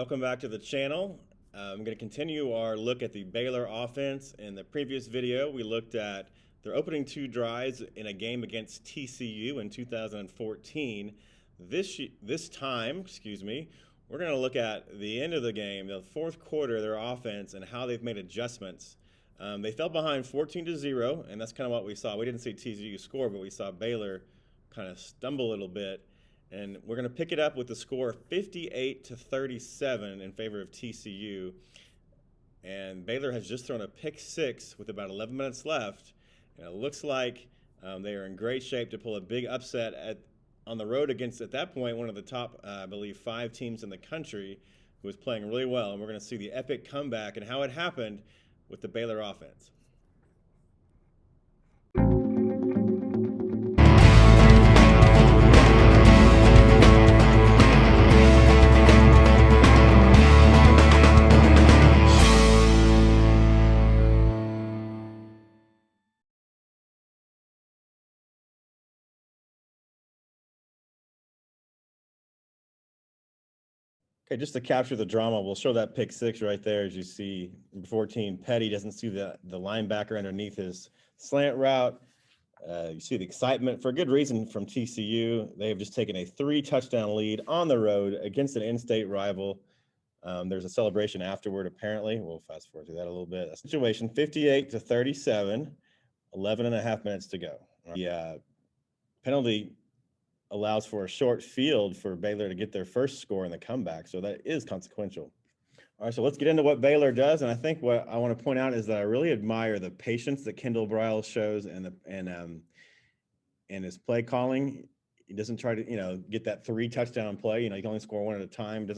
Welcome back to the channel. I'm going to continue our look at the Baylor offense. In the previous video, we looked at their opening two drives in a game against TCU in 2014. This time, we're going to look at the end of the game, the fourth quarter of their offense, and how they've made adjustments. They fell behind 14-0, and that's kind of what we saw. We didn't see TCU score, but we saw Baylor kind of stumble a little bit. And we're going to pick it up with the score 58-37 in favor of TCU. And Baylor has just thrown a pick six with about 11 minutes left. And it looks like they are in great shape to pull a big upset on the road against, at that point, one of the top, I believe, 5 teams in the country who was playing really well. And we're going to see the epic comeback and how it happened with the Baylor offense. Okay, just to capture the drama, we'll show that pick six right there. As you see, number 14, Petty doesn't see the linebacker underneath his slant route. You see the excitement, for good reason, from TCU. They have just taken a 3-touchdown lead on the road against an in-state rival. There's a celebration afterward, apparently. We'll fast forward to that a little bit. Situation 58-37, 11 and a half minutes to go. The penalty allows for a short field for Baylor to get their first score in the comeback, so that is consequential. All right, so let's get into what Baylor does, and I think what I want to point out is that I really admire the patience that Kendal Briles shows and his play calling. He doesn't try to, get that 3-touchdown play. You can only score one at a time.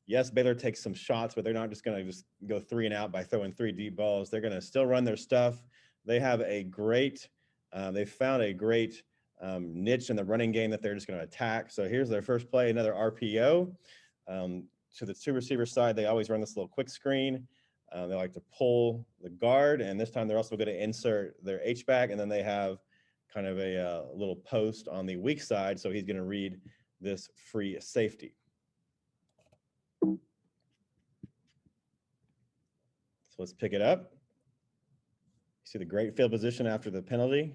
Yes, Baylor takes some shots, but they're not just going to just go 3 and out by throwing 3 deep balls. They're going to still run their stuff. They have they've found a great niche in the running game that they're just going to attack. So here's their first play, another RPO. To the 2 receiver side, they always run this little quick screen. They like to pull the guard, and this time they're also going to insert their H-back, and then they have kind of a little post on the weak side, so he's going to read this free safety. So let's pick it up. You see the great field position after the penalty.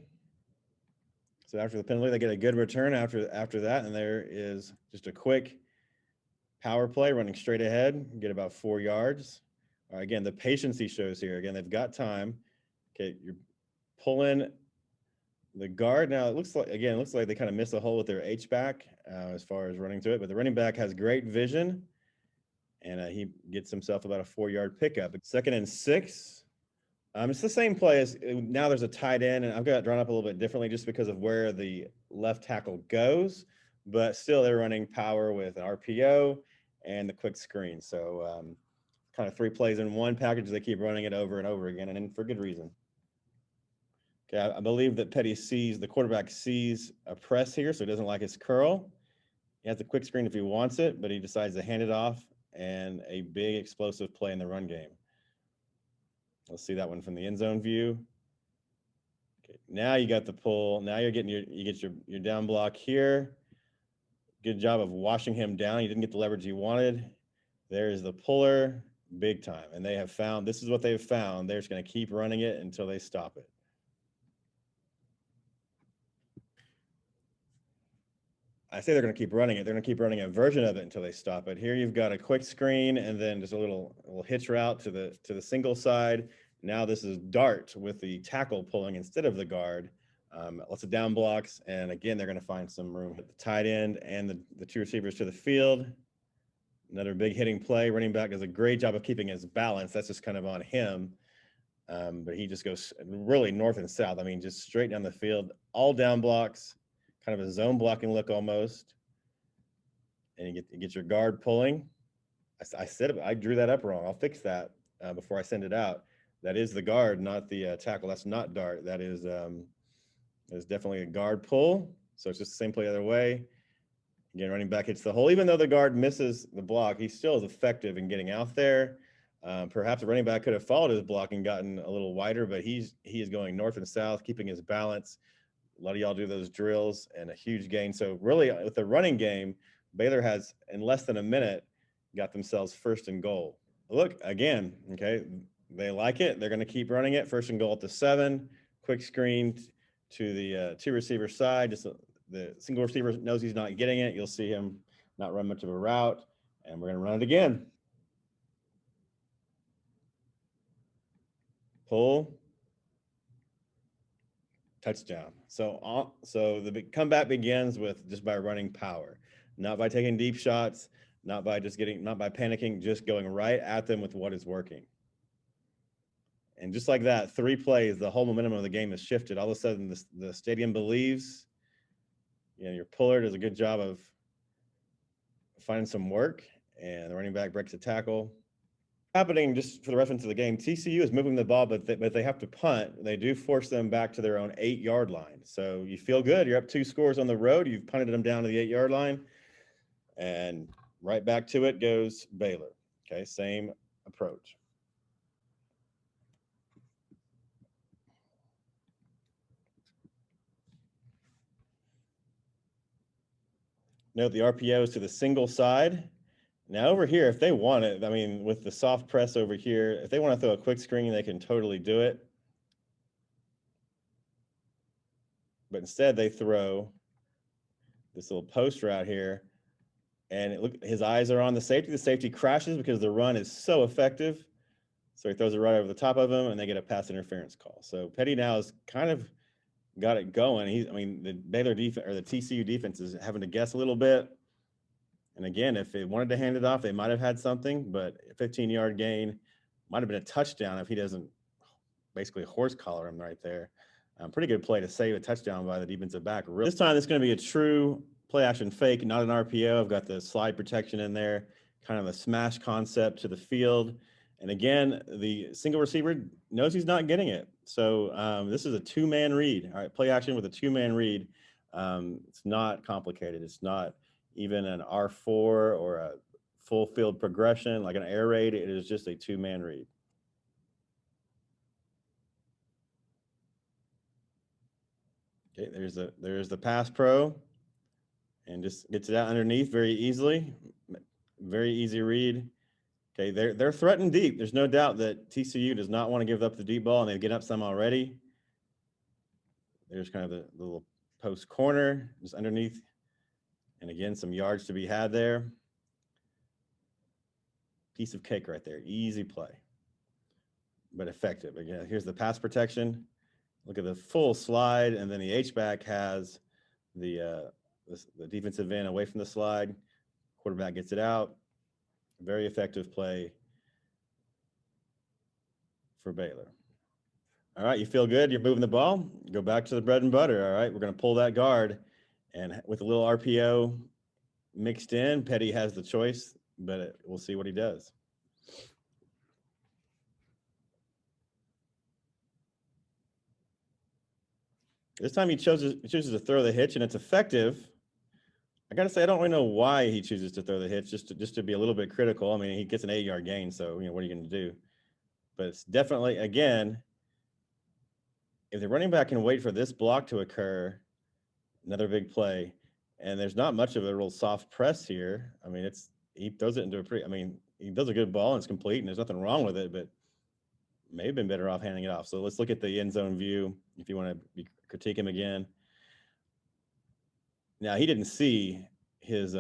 So after the penalty, they get a good return after that, and there is just a quick power play running straight ahead, get about 4 yards. Again, the patience he shows here. Again, they've got time. Okay, you're pulling the guard. Now it looks like they kind of miss a hole with their H-back as far as running to it, but the running back has great vision, and he gets himself about a 4-yard pickup. 2nd and 6. It's the same play as now there's a tight end, and I've got it drawn up a little bit differently just because of where the left tackle goes, but still they're running power with an RPO and the quick screen. So kind of 3 plays in one package. They keep running it over and over again, and for good reason. Okay, I believe that the quarterback sees a press here, so he doesn't like his curl. He has the quick screen if he wants it, but he decides to hand it off, and a big explosive play in the run game. Let's see that one from the end zone view. Okay, now you got the pull. Now you get your down block here. Good job of washing him down. He didn't get the leverage he wanted. There's the puller, big time. And this is what they've found. They're just going to keep running it until they stop it. I say they're going to keep running it. They're going to keep running a version of it until they stop it. Here you've got a quick screen and then just a little hitch route to the single side. Now this is dart with the tackle pulling instead of the guard. Lots of down blocks, and again, they're going to find some room at the tight end and the 2 receivers to the field. Another big hitting play. Running back does a great job of keeping his balance. That's just kind of on him. But he just goes really north and south. I mean, just straight down the field, all down blocks, kind of a zone blocking look almost. And you get your guard pulling. I drew that up wrong. I'll fix that before I send it out. That is the guard, not the tackle. That's not dart. That is definitely a guard pull. So it's just the same play the other way. Again, running back hits the hole. Even though the guard misses the block, he still is effective in getting out there. Perhaps the running back could have followed his block and gotten a little wider, but he is going north and south, keeping his balance. A lot of y'all do those drills, and a huge gain. So really, with the running game, Baylor has, in less than a minute, got themselves 1st and goal. Look, again, okay, they like it. They're going to keep running it. 1st and goal at the 7. Quick screen to the 2 receiver side. Just the single receiver knows he's not getting it. You'll see him not run much of a route. And we're going to run it again. Pull. Touchdown. So the comeback begins with just by running power, not by taking deep shots, not by panicking, just going right at them with what is working. And just like that, 3 plays, the whole momentum of the game has shifted. All of a sudden, the stadium believes. You know, your puller does a good job of finding some work, and the running back breaks a tackle. Happening, just for the reference of the game, TCU is moving the ball, but they have to punt. They do force them back to their own 8-yard line. So you feel good. You're up 2 scores on the road. You've punted them down to the 8-yard line, and right back to it goes Baylor. Okay, same approach. Note the RPOs to the single side. Now over here, if they want it, I mean, with the soft press over here, if they want to throw a quick screen, they can totally do it. But instead, they throw this little post route here, and his eyes are on the safety. The safety crashes because the run is so effective. So he throws it right over the top of him, and they get a pass interference call. So Petty now has kind of got it going. The Baylor defense, or the TCU defense, is having to guess a little bit. And again, if they wanted to hand it off, they might have had something, but a 15-yard gain might have been a touchdown if he doesn't basically horse collar him right there. Pretty good play to save a touchdown by the defensive back. This time it's going to be a true play action fake, not an RPO. I've got the slide protection in there, kind of a smash concept to the field. And again, the single receiver knows he's not getting it. So this is a 2-man read. All right, play action with a 2-man read. It's not complicated. It's not even an R4 or a full field progression like an air raid. It is just a 2-man read. Okay, there's the pass pro, and just gets it out underneath very easily. Very easy read. Okay, they're threatened deep. There's no doubt that TCU does not want to give up the deep ball, and they've given up some already. There's kind of the little post corner just underneath. And again, some yards to be had there. Piece of cake right there. Easy play, but effective. Again, here's the pass protection. Look at the full slide, and then the H-back has the defensive end away from the slide. Quarterback gets it out. Very effective play for Baylor. All right, you feel good? You're moving the ball? Go back to the bread and butter. All right, we're going to pull that guard. And with a little RPO mixed in, Petty has the choice, but we'll see what he does. This time he chooses to throw the hitch, and it's effective. I got to say, I don't really know why he chooses to throw the hitch, just to be a little bit critical. I mean, he gets an 8-yard gain, so, what are you going to do? But it's definitely, again, if the running back can wait for this block to occur, another big play, and there's not much of a real soft press here. I mean, he throws it into he does a good ball, and it's complete, and there's nothing wrong with it, but may have been better off handing it off. So let's look at the end zone view if you want to critique him again. Now, he didn't see his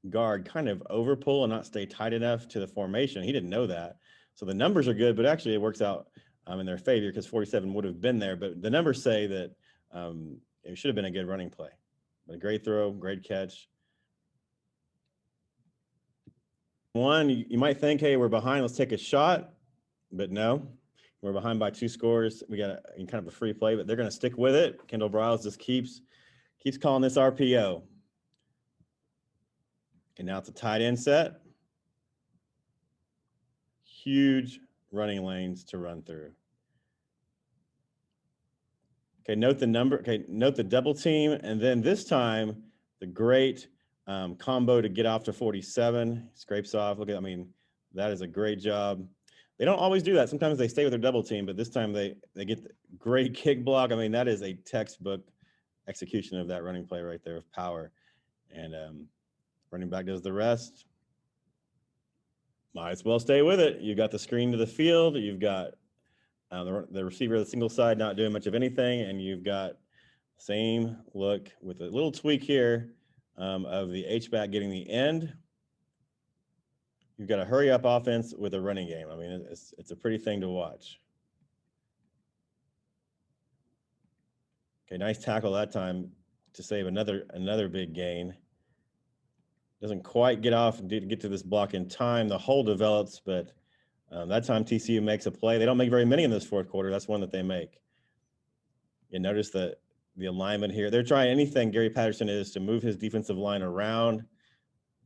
guard kind of overpull and not stay tight enough to the formation. He didn't know that. So the numbers are good, but actually it works out in their favor because 47 would have been there. But the numbers say that it should have been a good running play. But a great throw, great catch. One, you might think, hey, we're behind, let's take a shot. But no, we're behind by 2 scores. We got kind of a free play, but they're going to stick with it. Kendal Briles just keeps calling this RPO. Okay, now it's a tight end set. Huge running lanes to run through. Okay, note the number. Okay, note the double team, and then this time the great combo to get off to 47. Scrapes off. Look at, that is a great job. They don't always do that. Sometimes they stay with their double team, but this time they get the great kick block. That is a textbook execution of that running play right there of power. And running back does the rest. Might as well stay with it. You've got the screen to the field. You've got the receiver, the single side, not doing much of anything, and you've got same look with a little tweak here of the H-back getting the end. You've got a hurry up offense with a running game. I mean, it's a pretty thing to watch. Okay, nice tackle that time to save another big gain. Doesn't quite get off and get to this block in time. The hole develops, but that time TCU makes a play. They don't make very many in this fourth quarter. That's one that they make. You notice the alignment here. They're trying anything Gary Patterson is to move his defensive line around.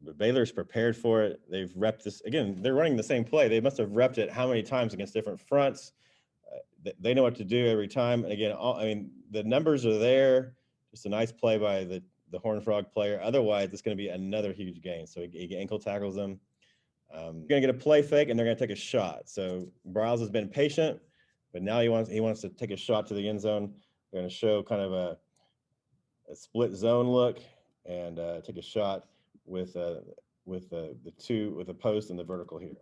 But Baylor's prepared for it. They've repped this. Again, they're running the same play. They must have repped it how many times against different fronts. They know what to do every time. And again, I mean, the numbers are there. Just a nice play by the Horned Frog player. Otherwise, it's going to be another huge gain. So he ankle tackles them. You're going to get a play fake, and they're going to take a shot. So Briles has been patient, but now he wants to take a shot to the end zone. They're going to show kind of a split zone look and take a shot with the post and the vertical here.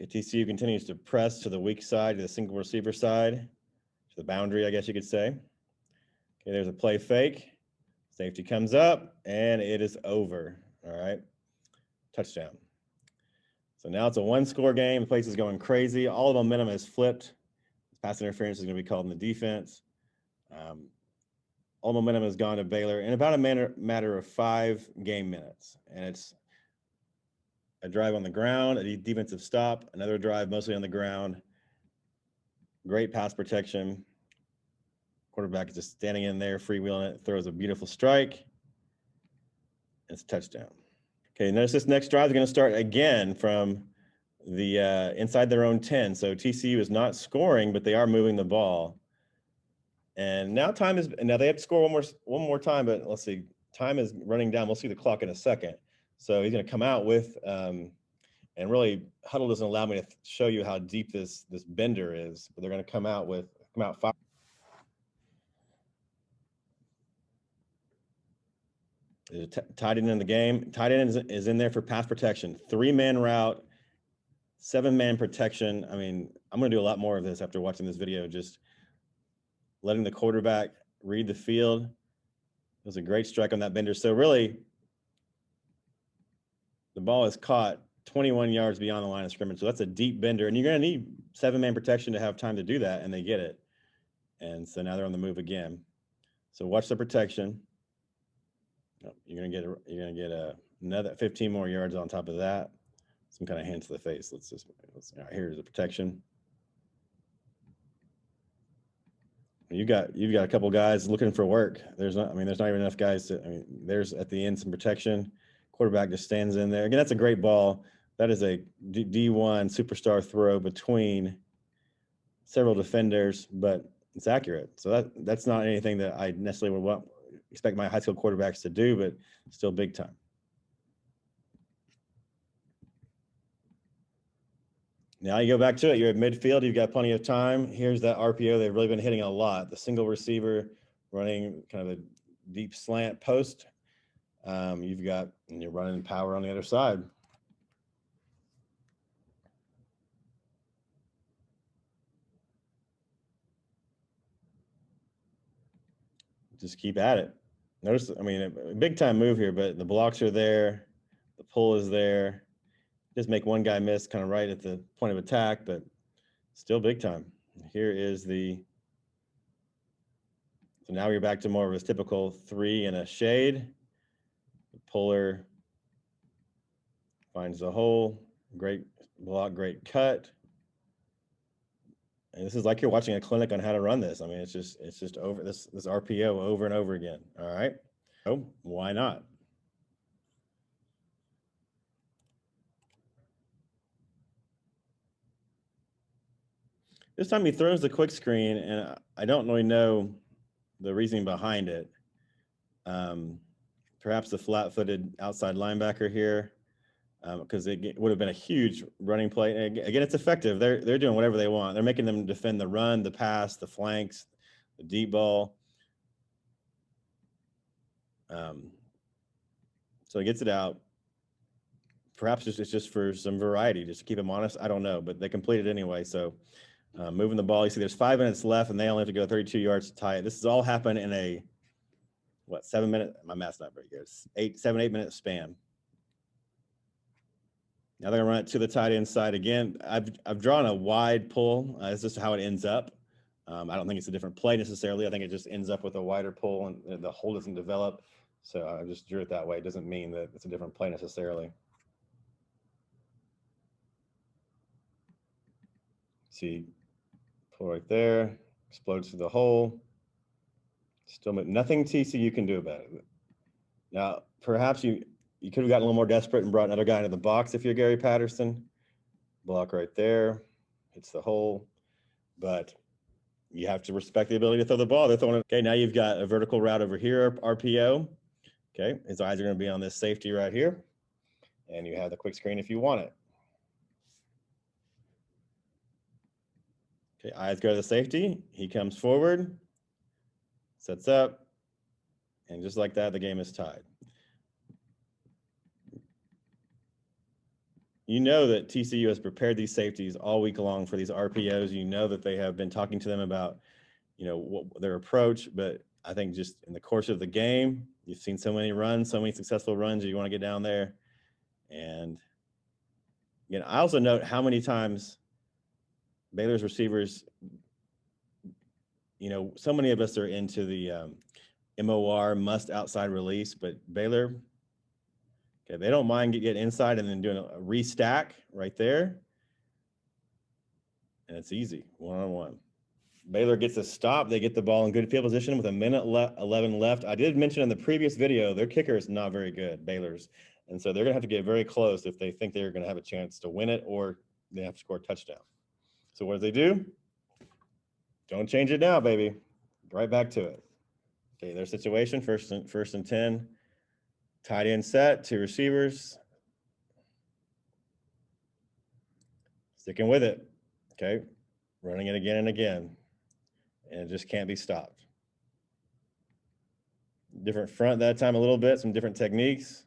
Okay, TCU continues to press to the weak side, to the single receiver side, to the boundary, I guess you could say. Okay, there's a play fake. Safety comes up, and it is over. All right, touchdown. So now it's a one-score game. The place is going crazy. All the momentum is flipped. Pass interference is going to be called in the defense. All momentum has gone to Baylor in about a matter of 5 game minutes. And it's a drive on the ground, a defensive stop, another drive mostly on the ground. Great pass protection. Quarterback is just standing in there, freewheeling it, throws a beautiful strike. It's a touchdown. Okay, notice this next drive is going to start again from the inside their own 10. So TCU is not scoring, but they are moving the ball. And now they have to score one more time, but let's see, time is running down. We'll see the clock in a second. So he's going to come out with, and really Huddle doesn't allow me to show you how deep this bender is, but they're going to come out 5. Tight end in the game. Tight end is in there for pass protection. 3-man route, 7-man protection. I mean, I'm going to do a lot more of this after watching this video, just letting the quarterback read the field. It was a great strike on that bender. So really, the ball is caught 21 yards beyond the line of scrimmage. So that's a deep bender, and you're going to need 7-man protection to have time to do that, and they get it. And so now they're on the move again. So watch the protection. You're going to get another 15 more yards on top of that. Some kind of hand to the face. Let's all right, here's the protection. You've got a couple guys looking for work. There's not even enough guys there's at the end some protection. Quarterback just stands in there. Again, that's a great ball. That is a D1 superstar throw between several defenders, but it's accurate. So that's not anything that I necessarily would expect my high school quarterbacks to do, but still big time. Now you go back to it. You're at midfield. You've got plenty of time. Here's that RPO. They've really been hitting a lot. The single receiver running kind of a deep slant post. You're running power on the other side. Just keep at it. Notice, a big time move here, but the blocks are there. The pull is there. Just make one guy miss kind of right at the point of attack, but still big time. Here is so now you're back to more of a typical 3 and a shade. The puller finds the hole. Great block, great cut. And this is like you're watching a clinic on how to run this. It's just over this RPO over and over again. All right. So why not? This time he throws the quick screen, and I don't really know the reasoning behind it. Perhaps the flat-footed outside linebacker here, because it would have been a huge running play. And again, it's effective. They're doing whatever they want. They're making them defend the run, the pass, the flanks, the deep ball. So he gets it out. perhaps it's just for some variety, just to keep them honest. I don't know, but they completed anyway. So moving the ball, you see there's 5 minutes left and they only have to go 32 yards to tie it. This has all happened in a, what, 7 minute, my math's not very good, 7-8 minute span. Now they're gonna run it to the tight end side again. I've drawn a wide pull. It's just how it ends up. I don't think it's a different play necessarily. I think it just ends up with a wider pull and the hole doesn't develop. So I just drew it that way. It doesn't mean that it's a different play necessarily. See, pull right there, explodes through the hole. Still nothing TCU can do about it. Now, perhaps you could have gotten a little more desperate and brought another guy into the box if you're Gary Patterson. Block right there, hits the hole, but you have to respect the ability to throw the ball. They're throwing it. Okay, now you've got a vertical route over here, RPO. Okay, his eyes are going to be on this safety right here, and you have the quick screen if you want it. Okay, eyes go to the safety. He comes forward, sets up, and just like that, the game is tied. You know that TCU has prepared these safeties all week long for these RPOs. You know that they have been talking to them about, their approach, but I think just in the course of the game, you've seen so many runs, so many successful runs, you want to get down there. And again, I also note how many times Baylor's receivers, so many of us are into the MOR, must outside release, but Baylor, okay, they don't mind getting inside and then doing a restack right there. And it's easy, one-on-one. Baylor gets a stop. They get the ball in good field position with 1:11 left. I did mention in the previous video, their kicker is not very good, Baylor's. And so they're going to have to get very close if they think they're going to have a chance to win it or they have to score a touchdown. So what do? Don't change it now, baby. Right back to it. Okay, their situation, first and 10. Tight end set, 2 receivers. Sticking with it. Okay, running it again and again. And it just can't be stopped. Different front that time a little bit, some different techniques.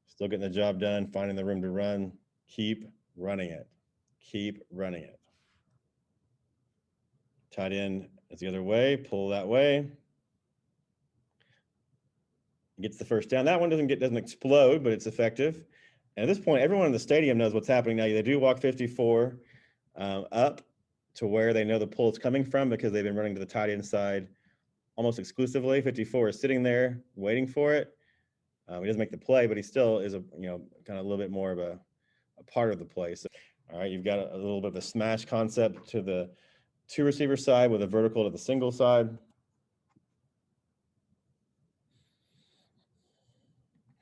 Still getting the job done, finding the room to run. Keep running it. Keep running it. Tight end is the other way, pull that way. Gets the first down. That one doesn't explode, but it's effective. And at this point, everyone in the stadium knows what's happening now. They do walk 54 up to where they know the pull is coming from because they've been running to the tight end side almost exclusively. 54 is sitting there waiting for it. He doesn't make the play, but he still is kind of a little bit more of a part of the play. So, all right, you've got a little bit of a smash concept to the 2 receiver side with a vertical to the single side.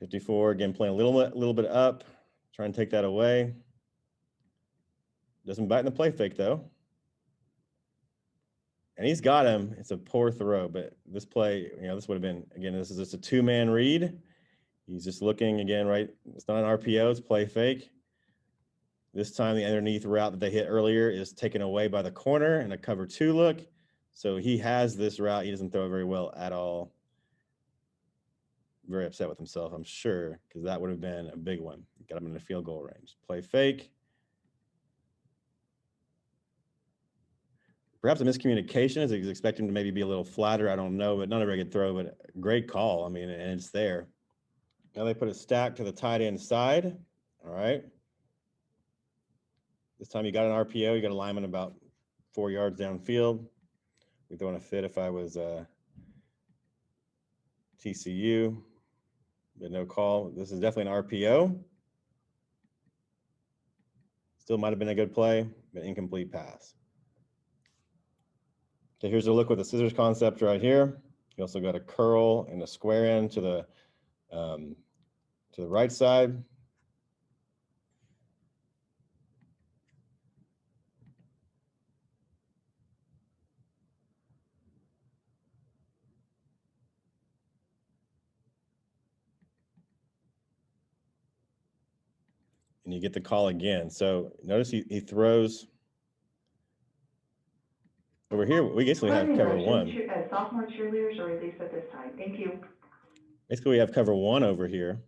54 again, playing a little bit up, trying to take that away. Doesn't bite in the play fake though. And he's got him. It's a poor throw, but this play, this would have been, again, this is just a 2-man read. He's just looking again, right? It's not an RPO, it's play fake. This time the underneath route that they hit earlier is taken away by the corner and a cover 2 look. So he has this route. He doesn't throw it very well at all. Very upset with himself, I'm sure, because that would have been a big one. Got him in the field goal range. Play fake. Perhaps a miscommunication as he's expecting to maybe be a little flatter. I don't know, but not a very good throw, but great call. I mean, and it's there. Now they put a stack to the tight end side. All right. This time you got an RPO. You got a lineman about 4 yards downfield. We'd throw in a fit if I was TCU, but no call. This is definitely an RPO. Still might have been a good play, but incomplete pass. Okay, here's a look with the scissors concept right here. You also got a curl and a square end to the right side. And you get the call again. So notice he throws over here. We basically have cover 1. Sophomore cheerleaders are released at this time. Thank you. Basically, we have cover 1 over here.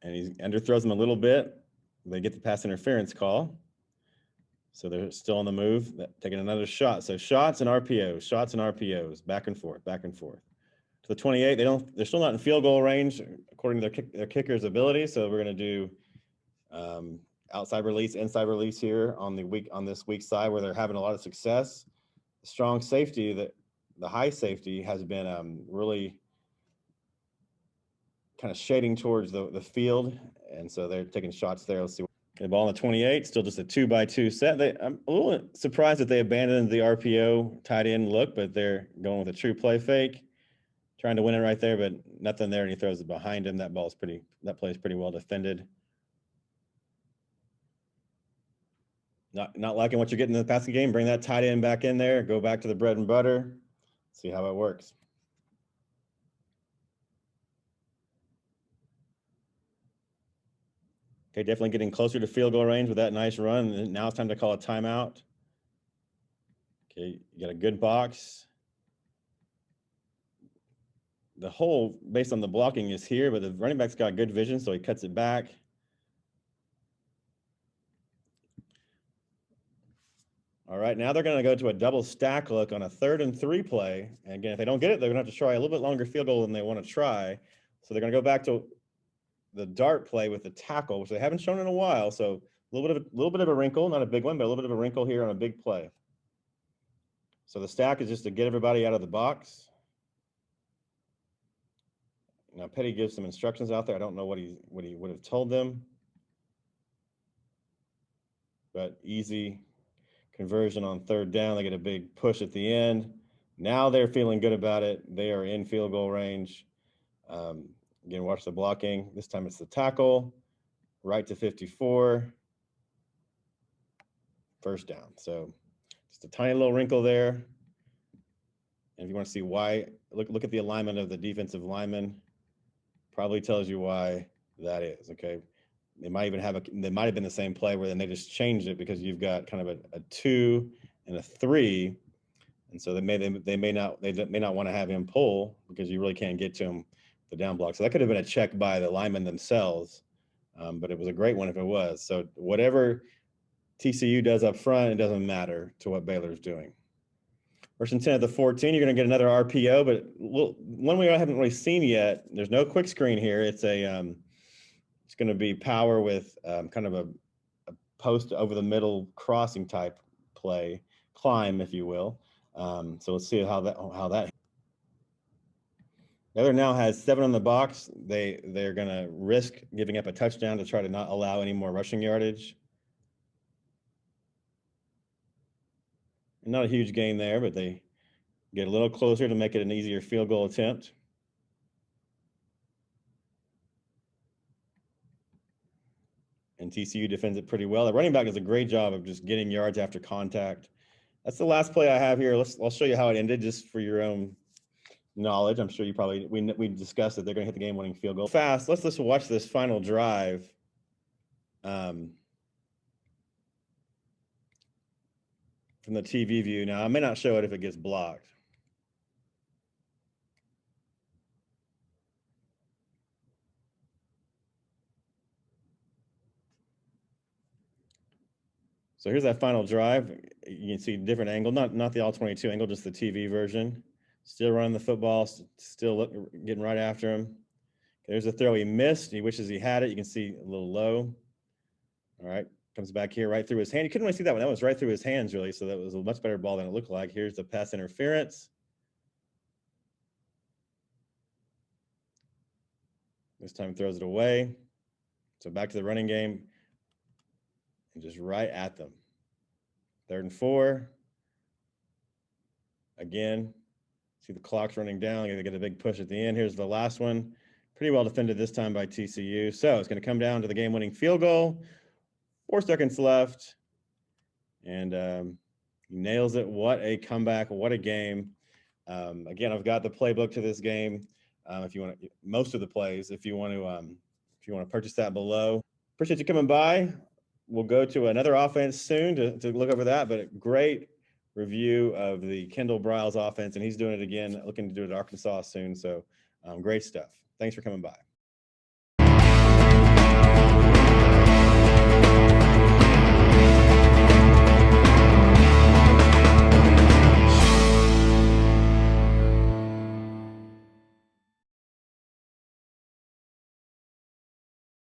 and he underthrows them a little bit. They get the pass interference call. So they're still on the move, taking another shot. So shots and RPOs, back and forth, back and forth. To the 28, they're still not in field goal range according to their kicker's ability. So we're going to do outside release, inside release here on this weak side where they're having a lot of success. The strong safety, the high safety has been really kind of shading towards the field, and so they're taking shots there. Let's see. The ball on the 28, still just a 2-by-2 set. I'm a little surprised that they abandoned the RPO tight end look, but they're going with a true play fake, trying to win it right there, but nothing there, and he throws it behind him. That play is pretty well defended. Not liking what you're getting in the passing game. Bring that tight end back in there. Go back to the bread and butter. See how it works. Okay, definitely getting closer to field goal range with that nice run. And now it's time to call a timeout. Okay, you got a good box. The hole, based on the blocking, is here, but the running back's got good vision, so he cuts it back. All right, now they're going to go to a double stack look on a 3rd and 3 play. And again, if they don't get it, they're going to have to try a little bit longer field goal than they want to try. So they're going to go back to the dart play with the tackle, which they haven't shown in a while. So a little bit of a wrinkle, not a big one, but a little bit of a wrinkle here on a big play. So the stack is just to get everybody out of the box. Now Petty gives some instructions out there. I don't know what he would have told them, but easy conversion on 3rd down. They get a big push at the end. Now they're feeling good about it. They are in field goal range. Again, watch the blocking. This time it's the tackle, right to 54. 1st down. So just a tiny little wrinkle there. And if you want to see why, look at the alignment of the defensive lineman. Probably tells you why that is. Okay, they might have been the same play where then they just changed it because you've got kind of a 2 and a 3, and so they may not want to have him pull because you really can't get to him the down block. So that could have been a check by the linemen themselves, but it was a great one if it was. So whatever TCU does up front, it doesn't matter to what Baylor's doing. 1st and 10 at the 14, you're going to get another RPO, but one we haven't really seen yet. There's no quick screen here. It's going to be power with kind of a post over the middle crossing type play, climb, if you will. So let's see how that. The other now has 7 on the box. They're going to risk giving up a touchdown to try to not allow any more rushing yardage. Not a huge gain there, but they get a little closer to make it an easier field goal attempt. And TCU defends it pretty well. The running back does a great job of just getting yards after contact. That's the last play I have here. I'll show you how it ended just for your own knowledge. I'm sure we discussed that they're going to hit the game-winning field goal. Fast, let's just watch this final drive. From the TV view. Now, I may not show it if it gets blocked. So here's that final drive. You can see different angle, not the all 22 angle, just the TV version. Still running the football, still getting right after him. There's a throw he missed. He wishes he had it. You can see a little low. All right, comes back here right through his hand. You couldn't really see that one. That was right through his hands, really. So that was a much better ball than it looked like. Here's the pass interference. This time throws it away. So back to the running game. And just right at them. 3rd and 4. Again, see the clock's running down. They get a big push at the end. Here's the last one. Pretty well defended this time by TCU. So it's going to come down to the game-winning field goal. 4 seconds left. And he nails it. What a comeback. What a game. Again, I've got the playbook to this game. If you want most of the plays, if you want to purchase that below. Appreciate you coming by. We'll go to another offense soon to look over that, but a great review of the Kendal Briles offense, and he's doing it again, looking to do it at Arkansas soon. So great stuff. Thanks for coming by.